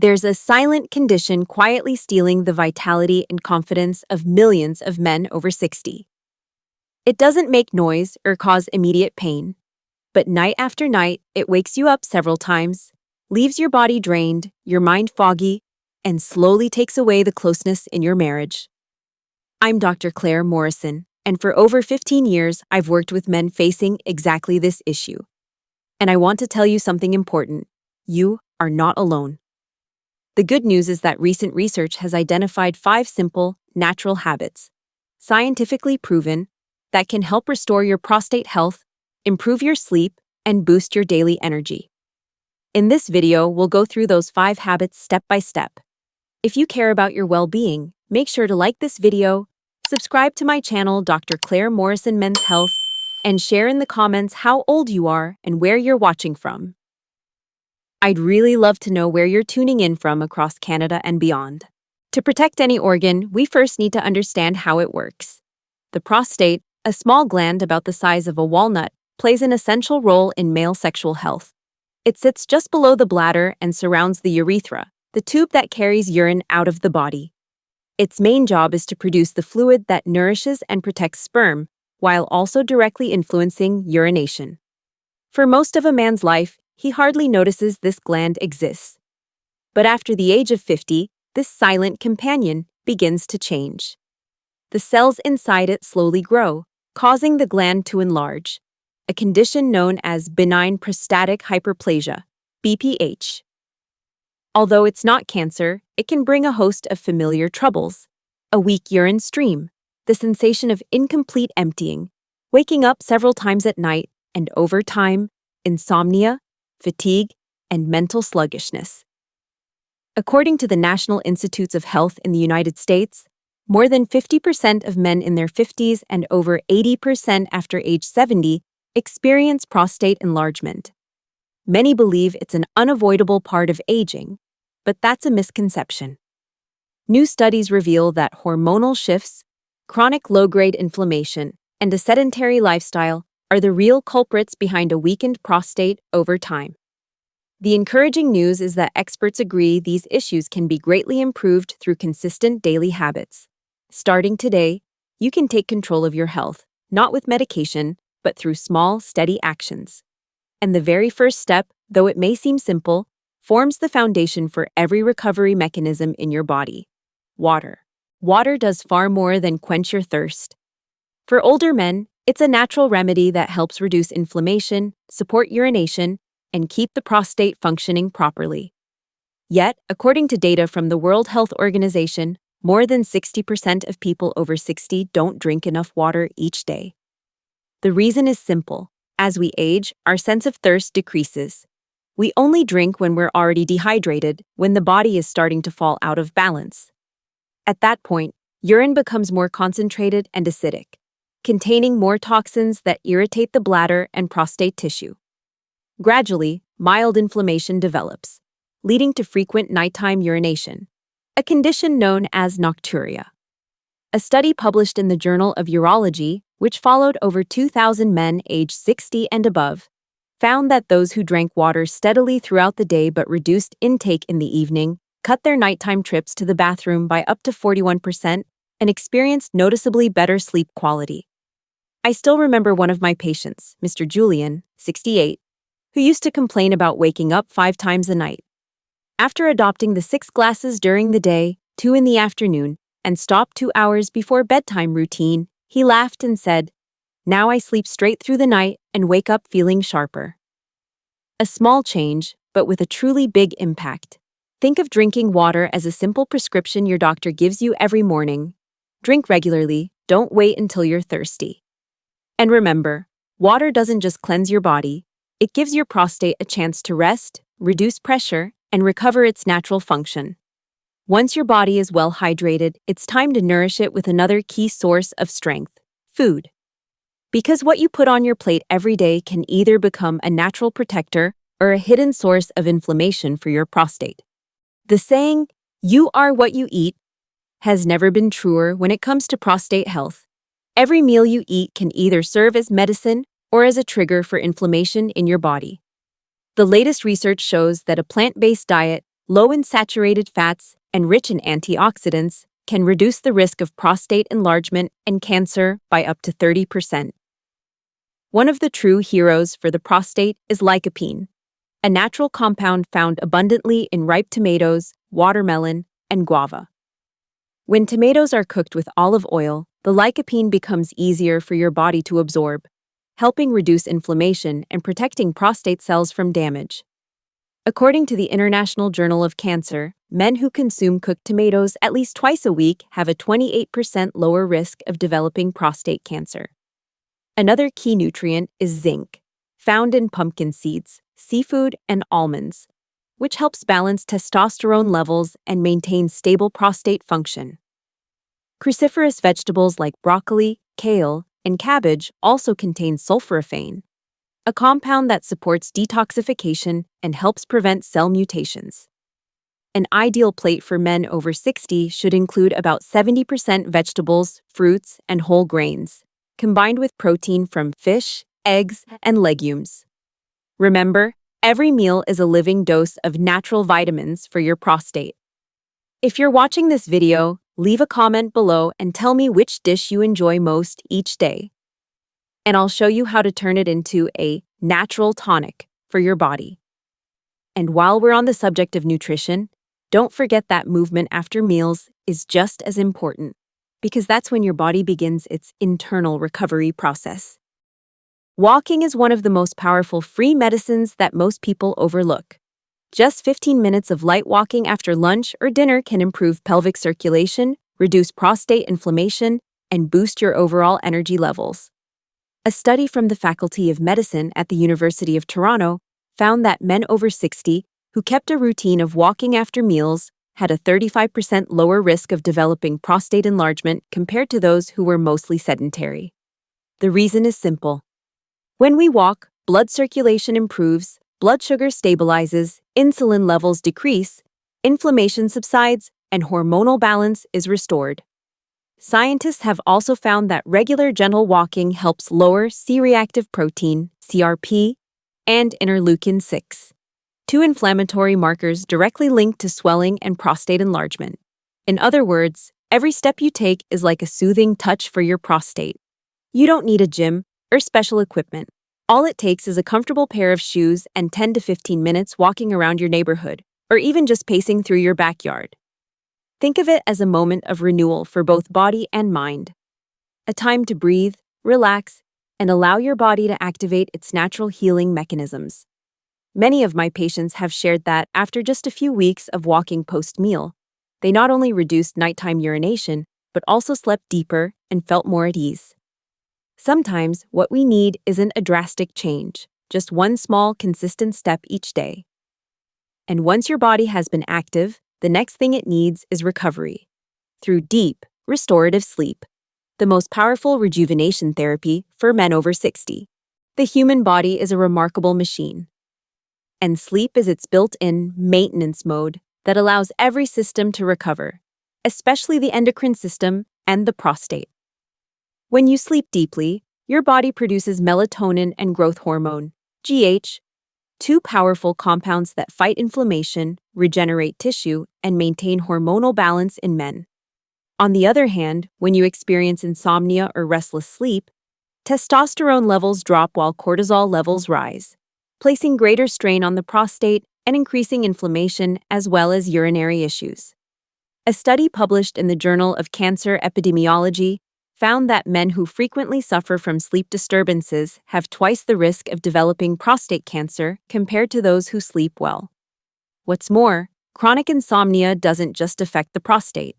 There's a silent condition quietly stealing the vitality and confidence of millions of men over 60. It doesn't make noise or cause immediate pain, but night after night, it wakes you up several times, leaves your body drained, your mind foggy, and slowly takes away the closeness in your marriage. I'm Dr. Claire Morrison, and for over 15 years, I've worked with men facing exactly this issue. And I want to tell you something important. You are not alone. The good news is that recent research has identified 5 simple, natural habits, scientifically proven, that can help restore your prostate health, improve your sleep, and boost your daily energy. In this video, we'll go through those 5 habits step by step. If you care about your well-being, make sure to like this video, subscribe to my channel, Dr. Claire Morrison Men's Health, and share in the comments how old you are and where you're watching from. I'd really love to know where you're tuning in from across Canada and beyond. To protect any organ, we first need to understand how it works. The prostate, a small gland about the size of a walnut, plays an essential role in male sexual health. It sits just below the bladder and surrounds the urethra, the tube that carries urine out of the body. Its main job is to produce the fluid that nourishes and protects sperm, while also directly influencing urination. For most of a man's life, he hardly notices this gland exists. But after the age of 50, this silent companion begins to change. The cells inside it slowly grow, causing the gland to enlarge, a condition known as benign prostatic hyperplasia, BPH. Although it's not cancer, it can bring a host of familiar troubles: a weak urine stream, the sensation of incomplete emptying, waking up several times at night, and over time, insomnia, fatigue, and mental sluggishness. According to the National Institutes of Health in the United States, more than 50% of men in their 50s and over 80% after age 70 experience prostate enlargement. Many believe it's an unavoidable part of aging, but that's a misconception. New studies reveal that hormonal shifts, chronic low-grade inflammation, and a sedentary lifestyle are the real culprits behind a weakened prostate over time. The encouraging news is that experts agree these issues can be greatly improved through consistent daily habits. Starting today, you can take control of your health, not with medication, but through small, steady actions. And the very first step, though it may seem simple, forms the foundation for every recovery mechanism in your body: water. Water does far more than quench your thirst. For older men, it's a natural remedy that helps reduce inflammation, support urination, and keep the prostate functioning properly. Yet, according to data from the World Health Organization, more than 60% of people over 60 don't drink enough water each day. The reason is simple. As we age, our sense of thirst decreases. We only drink when we're already dehydrated, when the body is starting to fall out of balance. At that point, urine becomes more concentrated and acidic, containing more toxins that irritate the bladder and prostate tissue. Gradually, mild inflammation develops, leading to frequent nighttime urination, a condition known as nocturia. A study published in the Journal of Urology, which followed over 2,000 men aged 60 and above, found that those who drank water steadily throughout the day but reduced intake in the evening cut their nighttime trips to the bathroom by up to 41% and experienced noticeably better sleep quality. I still remember one of my patients, Mr. Julian, 68, who used to complain about waking up 5 times a night. After adopting the 6 glasses during the day, 2 in the afternoon, and stopped 2 hours before bedtime routine, he laughed and said, "Now I sleep straight through the night and wake up feeling sharper." A small change, but with a truly big impact. Think of drinking water as a simple prescription your doctor gives you every morning. Drink regularly, don't wait until you're thirsty. And remember, water doesn't just cleanse your body, it gives your prostate a chance to rest, reduce pressure, and recover its natural function. Once your body is well hydrated, it's time to nourish it with another key source of strength: food. Because what you put on your plate every day can either become a natural protector or a hidden source of inflammation for your prostate. The saying, "You are what you eat," has never been truer when it comes to prostate health. Every meal you eat can either serve as medicine or as a trigger for inflammation in your body. The latest research shows that a plant-based diet, low in saturated fats, and rich in antioxidants, can reduce the risk of prostate enlargement and cancer by up to 30%. One of the true heroes for the prostate is lycopene, a natural compound found abundantly in ripe tomatoes, watermelon, and guava. When tomatoes are cooked with olive oil, the lycopene becomes easier for your body to absorb, helping reduce inflammation and protecting prostate cells from damage. According to the International Journal of Cancer, men who consume cooked tomatoes at least twice a week have a 28% lower risk of developing prostate cancer. Another key nutrient is zinc, found in pumpkin seeds, seafood, and almonds, which helps balance testosterone levels and maintain stable prostate function. Cruciferous vegetables like broccoli, kale, and cabbage also contain sulforaphane, a compound that supports detoxification and helps prevent cell mutations. An ideal plate for men over 60 should include about 70% vegetables, fruits, and whole grains, combined with protein from fish, eggs, and legumes. Remember, every meal is a living dose of natural vitamins for your prostate. If you're watching this video, leave a comment below and tell me which dish you enjoy most each day. And I'll show you how to turn it into a natural tonic for your body. And while we're on the subject of nutrition, don't forget that movement after meals is just as important, because that's when your body begins its internal recovery process. Walking is one of the most powerful free medicines that most people overlook. Just 15 minutes of light walking after lunch or dinner can improve pelvic circulation, reduce prostate inflammation, and boost your overall energy levels. A study from the Faculty of Medicine at the University of Toronto found that men over 60 who kept a routine of walking after meals had a 35% lower risk of developing prostate enlargement compared to those who were mostly sedentary. The reason is simple. When we walk, blood circulation improves, blood sugar stabilizes, insulin levels decrease, inflammation subsides, and hormonal balance is restored. Scientists have also found that regular gentle walking helps lower C-reactive protein, CRP, and interleukin-6, two inflammatory markers directly linked to swelling and prostate enlargement. In other words, every step you take is like a soothing touch for your prostate. You don't need a gym or special equipment. All it takes is a comfortable pair of shoes and 10 to 15 minutes walking around your neighborhood, or even just pacing through your backyard. Think of it as a moment of renewal for both body and mind. A time to breathe, relax, and allow your body to activate its natural healing mechanisms. Many of my patients have shared that after just a few weeks of walking post-meal, they not only reduced nighttime urination, but also slept deeper and felt more at ease. Sometimes what we need isn't a drastic change, just one small, consistent step each day. And once your body has been active, the next thing it needs is recovery. Through deep, restorative sleep, the most powerful rejuvenation therapy for men over 60. The human body is a remarkable machine. And sleep is its built-in maintenance mode that allows every system to recover, especially the endocrine system and the prostate. When you sleep deeply, your body produces melatonin and growth hormone, GH, two powerful compounds that fight inflammation, regenerate tissue, and maintain hormonal balance in men. On the other hand, when you experience insomnia or restless sleep, testosterone levels drop while cortisol levels rise, placing greater strain on the prostate and increasing inflammation as well as urinary issues. A study published in the Journal of Cancer Epidemiology found that men who frequently suffer from sleep disturbances have twice the risk of developing prostate cancer compared to those who sleep well. What's more, chronic insomnia doesn't just affect the prostate.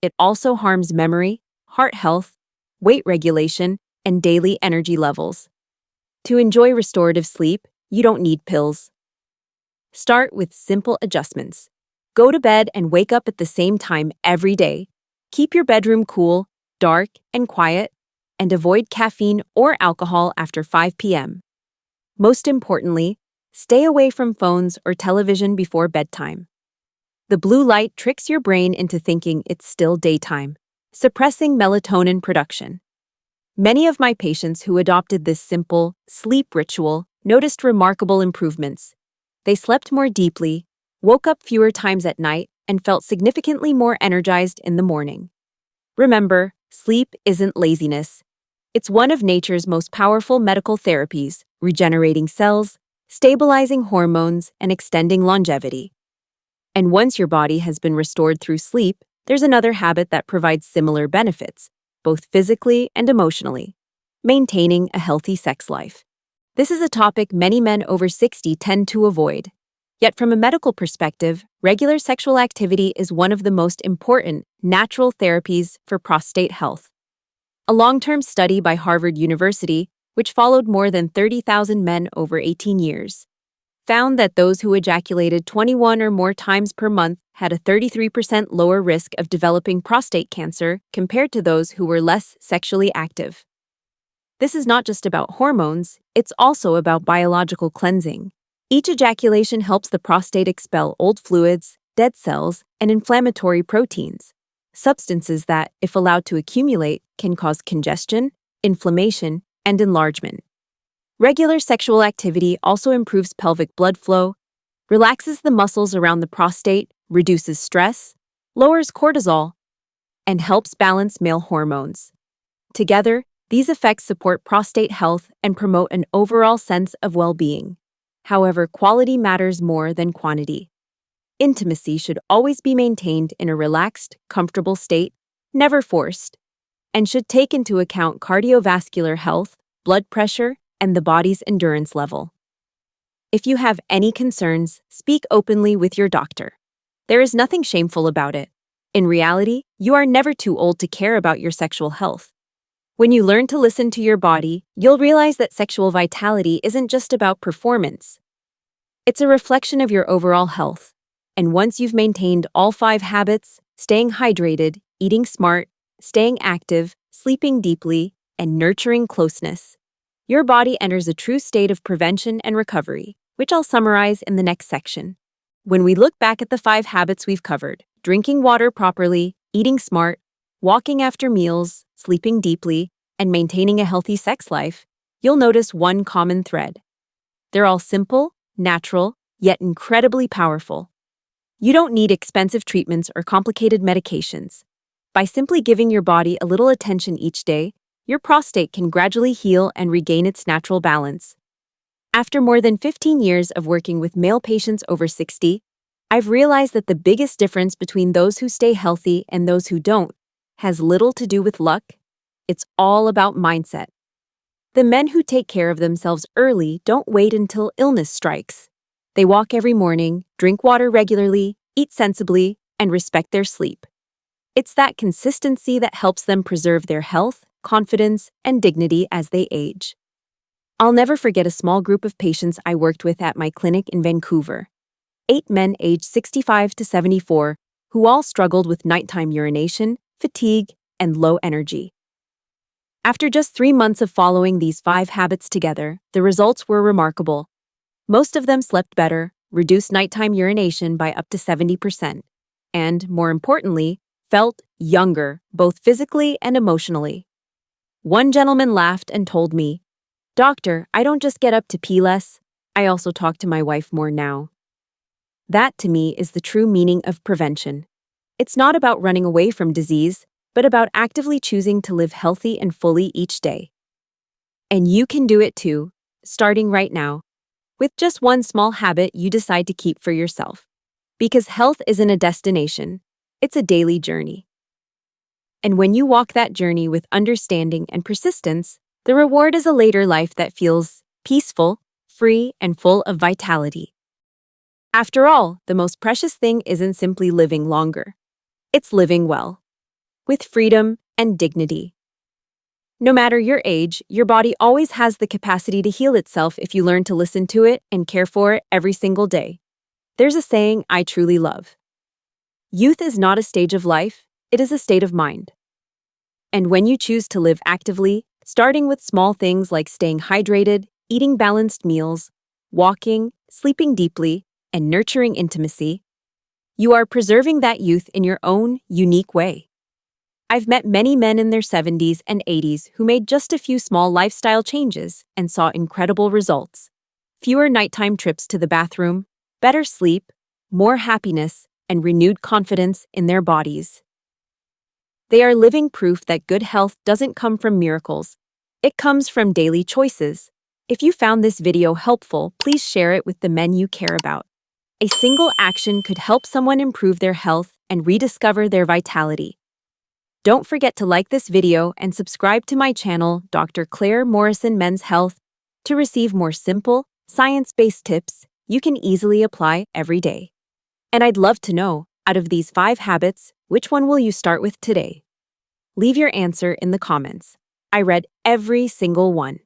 It also harms memory, heart health, weight regulation, and daily energy levels. To enjoy restorative sleep, you don't need pills. Start with simple adjustments. Go to bed and wake up at the same time every day. Keep your bedroom cool, dark, and quiet, and avoid caffeine or alcohol after 5 p.m. Most importantly, stay away from phones or television before bedtime. The blue light tricks your brain into thinking it's still daytime, suppressing melatonin production. Many of my patients who adopted this simple sleep ritual noticed remarkable improvements. They slept more deeply, woke up fewer times at night, and felt significantly more energized in the morning. Remember, sleep isn't laziness. It's one of nature's most powerful medical therapies, regenerating cells, stabilizing hormones, and extending longevity. And once your body has been restored through sleep, there's another habit that provides similar benefits, both physically and emotionally: maintaining a healthy sex life. This is a topic many men over 60 tend to avoid. Yet from a medical perspective, regular sexual activity is one of the most important natural therapies for prostate health. A long-term study by Harvard University, which followed more than 30,000 men over 18 years, found that those who ejaculated 21 or more times per month had a 33% lower risk of developing prostate cancer compared to those who were less sexually active. This is not just about hormones, it's also about biological cleansing. Each ejaculation helps the prostate expel old fluids, dead cells, and inflammatory proteins, substances that, if allowed to accumulate, can cause congestion, inflammation, and enlargement. Regular sexual activity also improves pelvic blood flow, relaxes the muscles around the prostate, reduces stress, lowers cortisol, and helps balance male hormones. Together, these effects support prostate health and promote an overall sense of well-being. However, quality matters more than quantity. Intimacy should always be maintained in a relaxed, comfortable state, never forced, and should take into account cardiovascular health, blood pressure, and the body's endurance level. If you have any concerns, speak openly with your doctor. There is nothing shameful about it. In reality, you are never too old to care about your sexual health. When you learn to listen to your body, you'll realize that sexual vitality isn't just about performance. It's a reflection of your overall health. And once you've maintained all 5 habits, staying hydrated, eating smart, staying active, sleeping deeply, and nurturing closeness, your body enters a true state of prevention and recovery, which I'll summarize in the next section. When we look back at the 5 habits we've covered, drinking water properly, eating smart, walking after meals, sleeping deeply, and maintaining a healthy sex life, you'll notice one common thread. They're all simple, natural, yet incredibly powerful. You don't need expensive treatments or complicated medications. By simply giving your body a little attention each day, your prostate can gradually heal and regain its natural balance. After more than 15 years of working with male patients over 60, I've realized that the biggest difference between those who stay healthy and those who don't has little to do with luck. It's all about mindset. The men who take care of themselves early don't wait until illness strikes. They walk every morning, drink water regularly, eat sensibly, and respect their sleep. It's that consistency that helps them preserve their health, confidence, and dignity as they age. I'll never forget a small group of patients I worked with at my clinic in Vancouver. 8 men aged 65 to 74 who all struggled with nighttime urination, fatigue, and low energy. After just 3 months of following these 5 habits together, the results were remarkable. Most of them slept better, reduced nighttime urination by up to 70%, and, more importantly, felt younger, both physically and emotionally. One gentleman laughed and told me, "Doctor, I don't just get up to pee less, I also talk to my wife more now." That, to me, is the true meaning of prevention. It's not about running away from disease, but about actively choosing to live healthy and fully each day. And you can do it too, starting right now, with just one small habit you decide to keep for yourself. Because health isn't a destination, it's a daily journey. And when you walk that journey with understanding and persistence, the reward is a later life that feels peaceful, free, and full of vitality. After all, the most precious thing isn't simply living longer. It's living well, with freedom and dignity. No matter your age, your body always has the capacity to heal itself if you learn to listen to it and care for it every single day. There's a saying I truly love. Youth is not a stage of life, it is a state of mind. And when you choose to live actively, starting with small things like staying hydrated, eating balanced meals, walking, sleeping deeply, and nurturing intimacy, you are preserving that youth in your own unique way. I've met many men in their 70s and 80s who made just a few small lifestyle changes and saw incredible results. Fewer nighttime trips to the bathroom, better sleep, more happiness, and renewed confidence in their bodies. They are living proof that good health doesn't come from miracles. It comes from daily choices. If you found this video helpful, please share it with the men you care about. A single action could help someone improve their health and rediscover their vitality. Don't forget to like this video and subscribe to my channel, Dr. Claire Morrison Men's Health, to receive more simple, science-based tips you can easily apply every day. And I'd love to know, out of these 5 habits, which one will you start with today? Leave your answer in the comments. I read every single one.